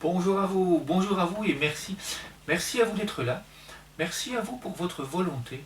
bonjour à vous et merci. Merci à vous d'être là. Merci à vous pour votre volonté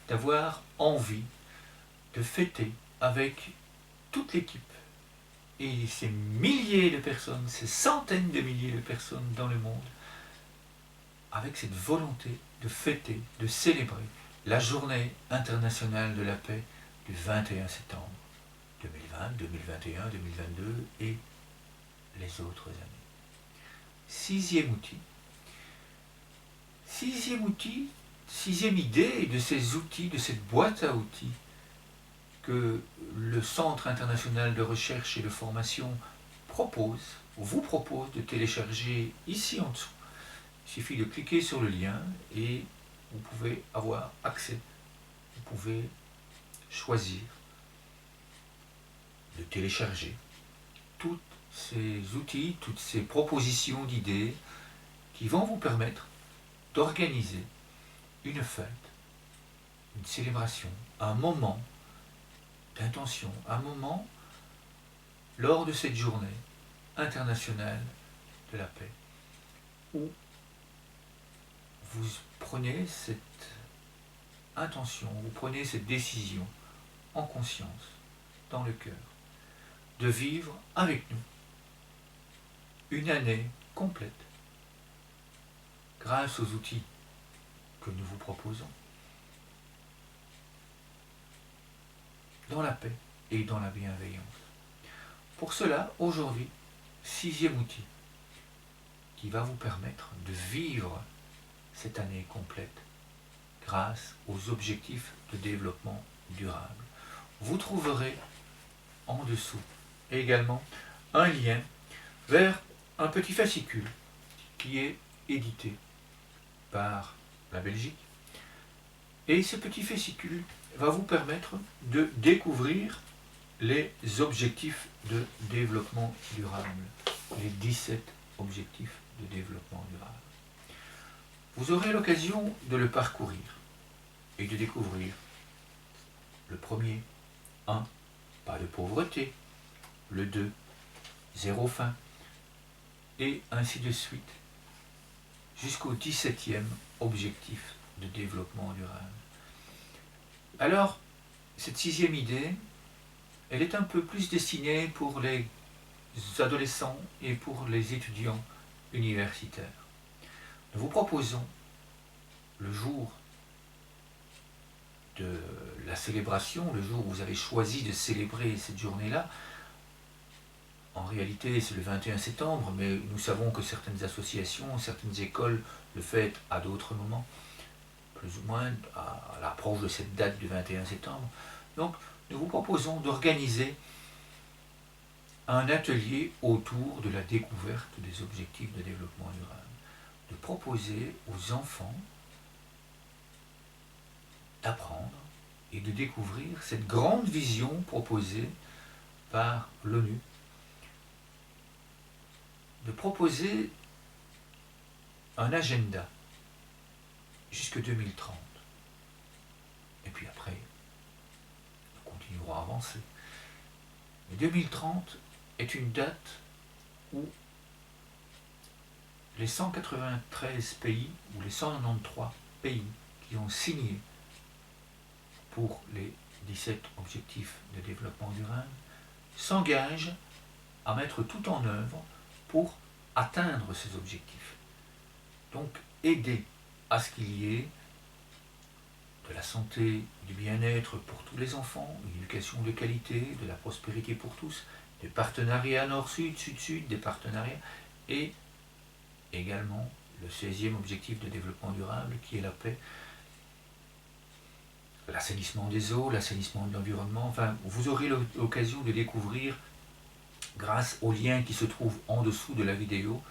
d'avoir envie de fêter avec toute l'équipe et ces milliers de personnes, ces centaines de milliers de personnes dans le monde, avec cette volonté de fêter, de célébrer la journée internationale de la paix du 21 septembre 2020, 2021, 2022 et les autres années. Sixième outil. Sixième outil, sixième idée de ces outils, de cette boîte à outils que le Centre international de recherche et de formation vous propose de télécharger ici en dessous. Il suffit de cliquer sur le lien et vous pouvez avoir accès. Vous pouvez choisir de télécharger tous ces outils, toutes ces propositions d'idées qui vont vous permettre d'organiser une fête, une célébration, un moment d'intention, un moment lors de cette journée internationale de la paix, où vous prenez cette intention, vous prenez cette décision en conscience, dans le cœur, de vivre avec nous une année complète grâce aux outils que nous vous proposons, dans la paix et dans la bienveillance. Pour cela, aujourd'hui, sixième outil qui va vous permettre de vivre cette année complète grâce aux objectifs de développement durable. Vous trouverez en dessous également un lien vers un petit fascicule qui est édité par la Belgique. Et ce petit fascicule va vous permettre de découvrir les objectifs de développement durable, les 17 objectifs de développement durable. Vous aurez l'occasion de le parcourir et de découvrir le premier, 1, pas de pauvreté, le 2, zéro faim, et ainsi de suite, jusqu'au 17e objectif de développement durable. Alors, cette sixième idée, elle est un peu plus destinée pour les adolescents et pour les étudiants universitaires. Nous vous proposons, le jour de la célébration, le jour où vous avez choisi de célébrer cette journée-là, en réalité c'est le 21 septembre, mais nous savons que certaines associations, certaines écoles le fêtent à d'autres moments, plus ou moins à l'approche de cette date du 21 septembre. Donc nous vous proposons d'organiser un atelier autour de la découverte des objectifs de développement durable, de proposer aux enfants d'apprendre et de découvrir cette grande vision proposée par l'ONU, de proposer un agenda jusque 2030. Et puis après, nous continuerons à avancer. Mais 2030 est une date où les 193 pays ou les 193 pays qui ont signé pour les 17 objectifs de développement durable s'engagent à mettre tout en œuvre pour atteindre ces objectifs. Donc aider à ce qu'il y ait de la santé, du bien-être pour tous les enfants, une éducation de qualité, de la prospérité pour tous, des partenariats nord-sud, sud-sud, des partenariats, et également le 16e objectif de développement durable qui est la paix, l'assainissement des eaux, l'assainissement de l'environnement. Enfin, vous aurez l'occasion de découvrir, grâce aux liens qui se trouvent en dessous de la vidéo,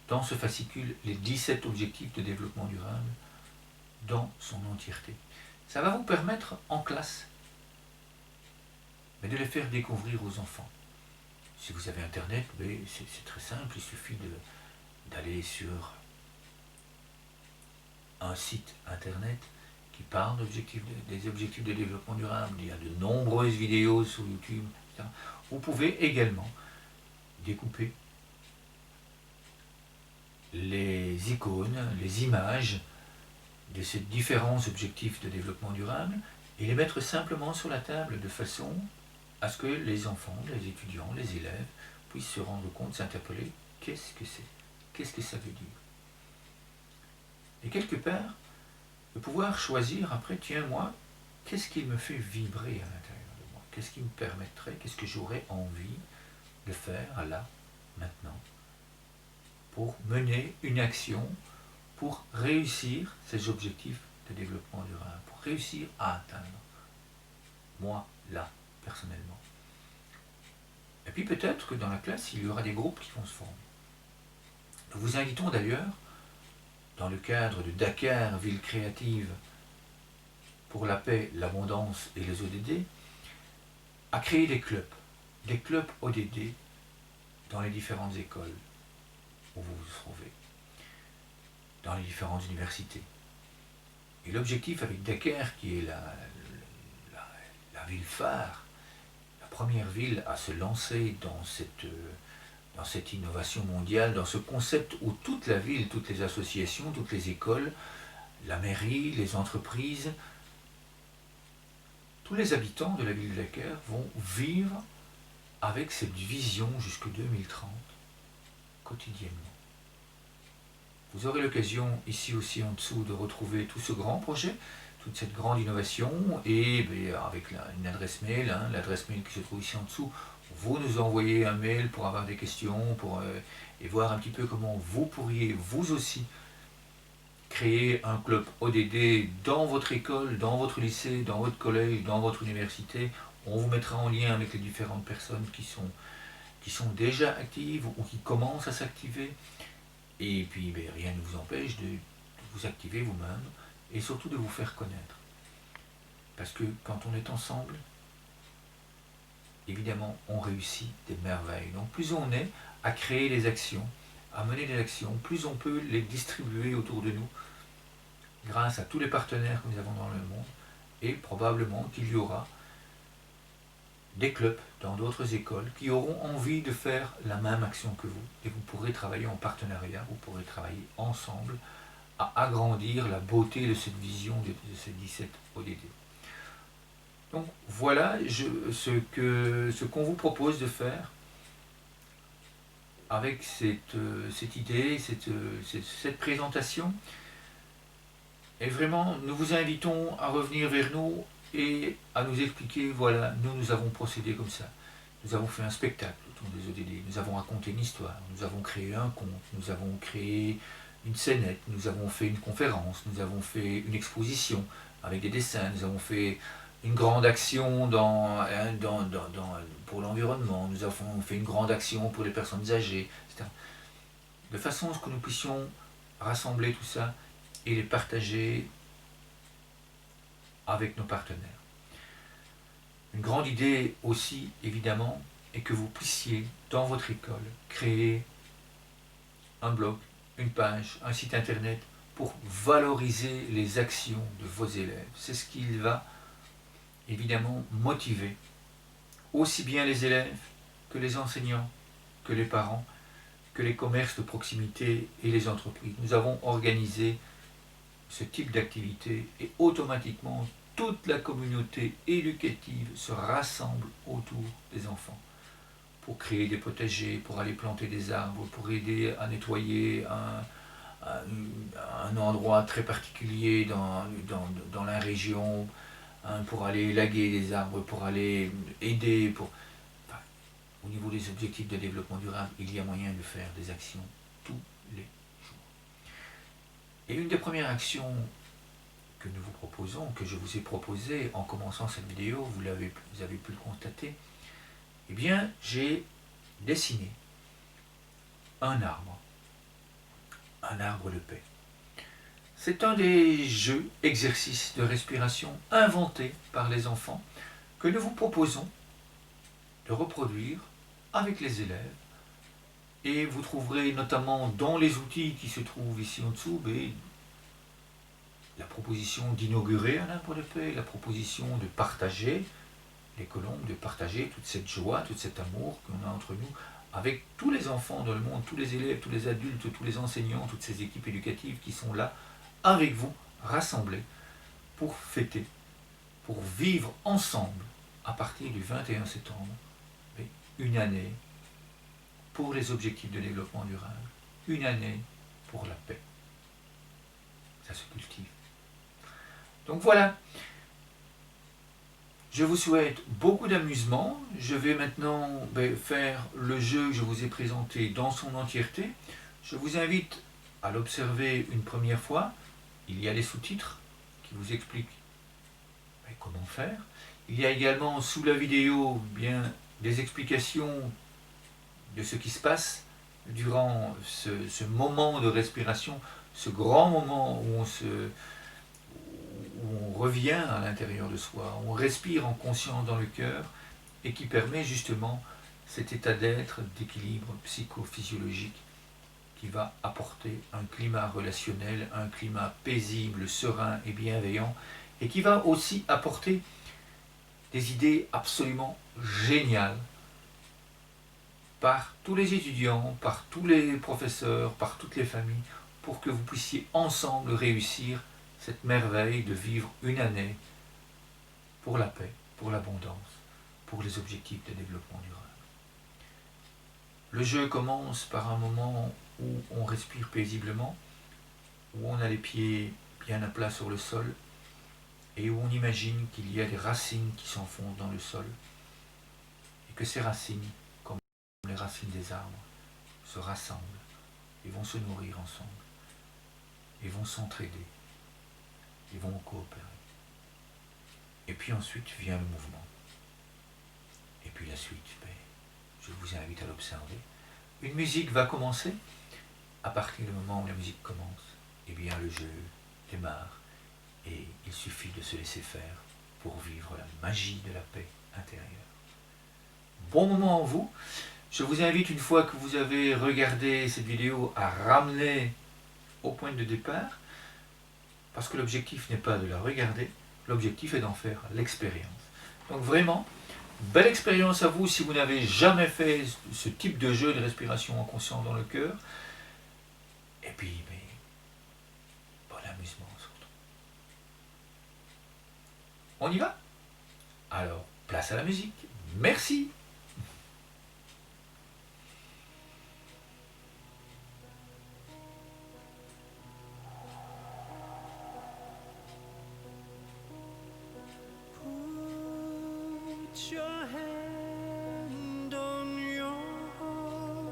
dans ce fascicule, les 17 objectifs de développement durable dans son entièreté. Ça va vous permettre en classe de les faire découvrir aux enfants. Si vous avez internet, c'est très simple, il suffit d'aller sur un site internet qui parle des objectifs de développement durable. Il y a de nombreuses vidéos sur YouTube, etc. Vous pouvez également découper les icônes, les images de ces différents objectifs de développement durable et les mettre simplement sur la table de façon à ce que les enfants, les étudiants, les élèves puissent se rendre compte, s'interpeller, qu'est-ce que c'est? Qu'est-ce que ça veut dire? Et quelque part, de pouvoir choisir après, tiens, moi, qu'est-ce qui me fait vibrer à l'intérieur de moi? Qu'est-ce qui me permettrait, qu'est-ce que j'aurais envie de faire là, maintenant, pour mener une action, pour réussir ces objectifs de développement durable, pour réussir à atteindre, moi, là, personnellement. Et puis peut-être que dans la classe, il y aura des groupes qui vont se former. Nous vous invitons d'ailleurs, dans le cadre de Dakar, ville créative pour la paix, l'abondance et les ODD, à créer des clubs ODD dans les différentes écoles où vous vous trouvez, dans les différentes universités. Et l'objectif avec Dakar, qui est la ville phare, la première ville à se lancer dans cette innovation mondiale, dans ce concept où toute la ville, toutes les associations, toutes les écoles, la mairie, les entreprises, tous les habitants de la ville de Dakar vont vivre avec cette vision jusqu'en 2030, quotidiennement. Vous aurez l'occasion, ici aussi en dessous, de retrouver tout ce grand projet, toute cette grande innovation, et avec une adresse mail, l'adresse mail qui se trouve ici en dessous. Vous nous envoyez un mail pour avoir des questions, et voir un petit peu comment vous pourriez, vous aussi, créer un club ODD dans votre école, dans votre lycée, dans votre collège, dans votre université. On vous mettra en lien avec les différentes personnes qui sont déjà actives ou qui commencent à s'activer. Et puis rien ne vous empêche de vous activer vous-même et surtout de vous faire connaître. Parce que quand on est ensemble, évidemment, on réussit des merveilles. Donc plus on est à créer des actions, à mener des actions, plus on peut les distribuer autour de nous, grâce à tous les partenaires que nous avons dans le monde, et probablement qu'il y aura des clubs dans d'autres écoles qui auront envie de faire la même action que vous, et vous pourrez travailler en partenariat, vous pourrez travailler ensemble à agrandir la beauté de cette vision de ces 17 ODD. Donc voilà ce qu'on vous propose de faire avec cette idée, cette présentation. Et vraiment, nous vous invitons à revenir vers nous et à nous expliquer, voilà, nous avons procédé comme ça. Nous avons fait un spectacle autour des ODD, nous avons raconté une histoire, nous avons créé un conte, nous avons créé une scénette, nous avons fait une conférence, nous avons fait une exposition avec des dessins, nous avons fait une grande action pour l'environnement, nous avons fait une grande action pour les personnes âgées, etc. De façon à ce que nous puissions rassembler tout ça et les partager avec nos partenaires. Une grande idée aussi, évidemment, est que vous puissiez, dans votre école, créer un blog, une page, un site internet pour valoriser les actions de vos élèves. C'est ce qui va évidemment motiver aussi bien les élèves que les enseignants, que les parents, que les commerces de proximité et les entreprises. Nous avons organisé ce type d'activité et automatiquement toute la communauté éducative se rassemble autour des enfants pour créer des potagers, pour aller planter des arbres, pour aider à nettoyer un endroit très particulier dans la région, pour aller élaguer des arbres, pour aller aider. Au niveau des objectifs de développement durable, il y a moyen de faire des actions tous les jours. Et une des premières actions que nous vous proposons, que je vous ai proposé en commençant cette vidéo, vous avez pu le constater, eh bien, j'ai dessiné un arbre de paix. C'est un des jeux, exercices de respiration inventés par les enfants que nous vous proposons de reproduire avec les élèves. Et vous trouverez notamment dans les outils qui se trouvent ici en dessous, la proposition d'inaugurer un arbre de paix, la proposition de partager les colombes, de partager toute cette joie, tout cet amour qu'on a entre nous avec tous les enfants dans le monde, tous les élèves, tous les adultes, tous les enseignants, toutes ces équipes éducatives qui sont là avec vous, rassemblés, pour fêter, pour vivre ensemble, à partir du 21 septembre, une année pour les objectifs de développement durable, une année pour la paix. Ça se cultive. Donc voilà, je vous souhaite beaucoup d'amusement. Je vais maintenant faire le jeu que je vous ai présenté dans son entièreté. Je vous invite à l'observer une première fois. Il y a les sous-titres qui vous expliquent comment faire. Il y a également sous la vidéo des explications de ce qui se passe durant ce moment de respiration, ce grand moment où on revient à l'intérieur de soi, on respire en conscience dans le cœur et qui permet justement cet état d'être, d'équilibre psychophysiologique qui va apporter un climat relationnel, un climat paisible, serein et bienveillant et qui va aussi apporter des idées absolument géniales par tous les étudiants, par tous les professeurs, par toutes les familles, pour que vous puissiez ensemble réussir cette merveille de vivre une année pour la paix, pour l'abondance, pour les objectifs de développement durable. Le jeu commence par un moment où on respire paisiblement, où on a les pieds bien à plat sur le sol et où on imagine qu'il y a des racines qui s'enfoncent dans le sol et que ces racines, comme les racines des arbres, se rassemblent et vont se nourrir ensemble et vont s'entraider et vont coopérer. Et puis ensuite vient le mouvement. Et puis la suite, je vous invite à l'observer. Une musique va commencer. À partir du moment où la musique commence, eh bien le jeu démarre et il suffit de se laisser faire pour vivre la magie de la paix intérieure. Bon moment en vous. Je vous invite, une fois que vous avez regardé cette vidéo, à ramener au point de départ, parce que l'objectif n'est pas de la regarder, l'objectif est d'en faire l'expérience. Donc vraiment, belle expérience à vous si vous n'avez jamais fait ce type de jeu de respiration en conscience dans le cœur. Et puis, bon amusement surtout. On y va? Alors, place à la musique. Merci. Put your hand on your heart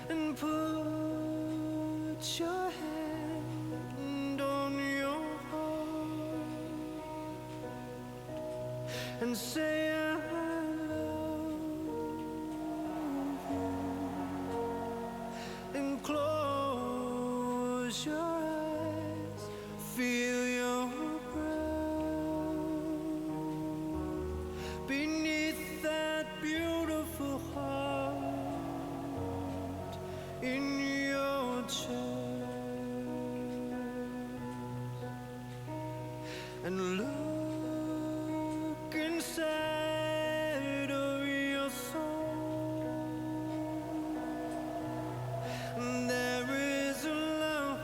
and put your hand on your heart and say I love you and close your eyes, feel your breath beneath that beautiful heart in your chest and look inside of your soul. There is a love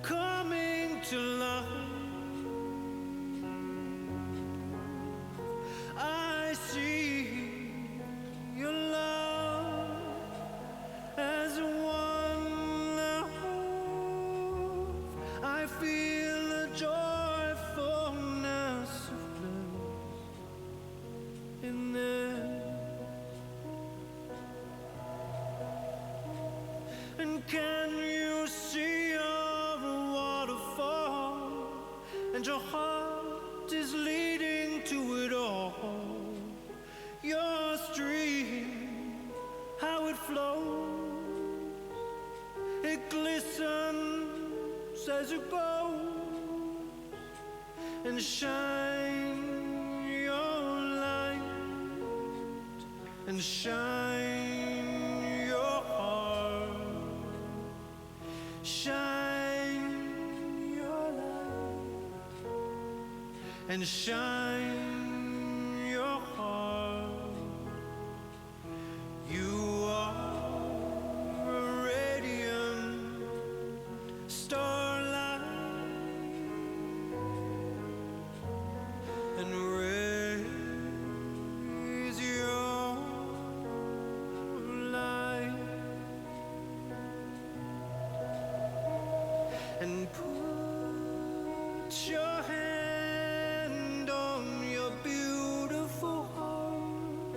coming to life. I see your love as one love. I feel a joyfulness of bliss in there. And can you see your waterfall? And your heart is leading to it all. Your stream, how it flows, it glistens as it goes. And shine your light and shine your heart. Shine your light and shine your heart. You are a radiant starlight, and raise your light and put your hand on your beautiful heart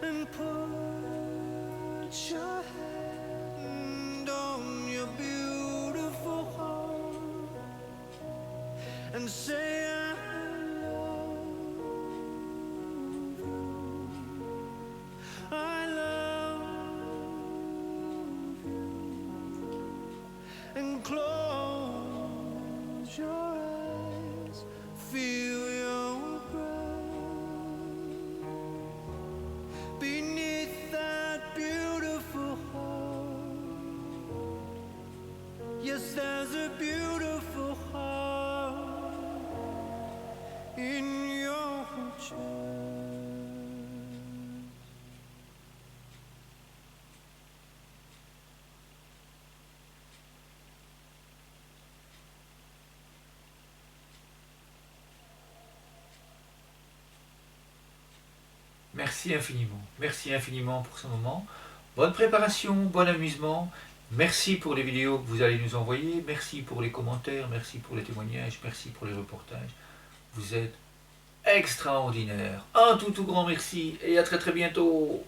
and put your hand on your beautiful heart and say I love you. I love you. And close your eyes, feel your breath beneath that beautiful heart. Yes, there's a beautiful heart in your chest. Merci infiniment pour ce moment. Bonne préparation, bon amusement. Merci pour les vidéos que vous allez nous envoyer. Merci pour les commentaires, merci pour les témoignages, merci pour les reportages. Vous êtes extraordinaires. Un tout grand merci et à très bientôt.